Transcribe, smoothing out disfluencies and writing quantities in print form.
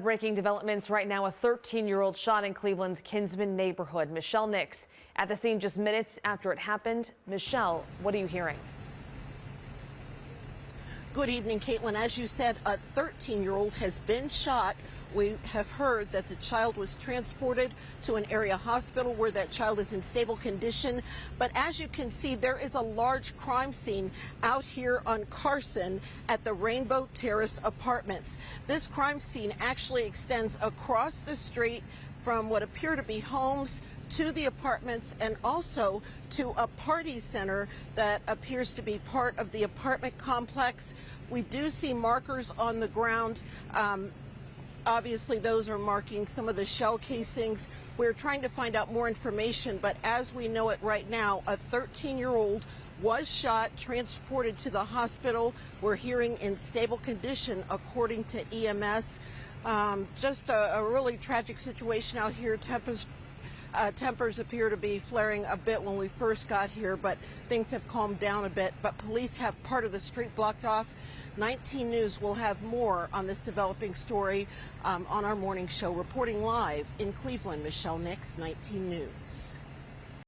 Breaking developments right now. A 13-year-old shot in Cleveland's Kinsman neighborhood. Michelle Nix at the scene just minutes after it happened. Michelle, what are you hearing? Good evening, Caitlin. As you said, a 13-year-old has been shot. We have heard that the child was transported to an area hospital where that child is in stable condition. But as you can see, there is a large crime scene out here on Carson at the Rainbow Terrace Apartments. This crime scene actually extends across the street from what appear to be homes to the apartments and also to a party center that appears to be part of the apartment complex. We do see markers on the ground. Obviously, those are marking some of the shell casings. We're trying to find out more information, but as we know it right now, a 13-year-old was shot, transported to the hospital. We're hearing in stable condition, according to EMS. Just a really tragic situation out here. Tempers appear to be flaring a bit when we first got here, but things have calmed down a bit. But police have part of the street blocked off. 19 News will have more on this developing story on our morning show. Reporting live in Cleveland, Michelle Nix, 19 News.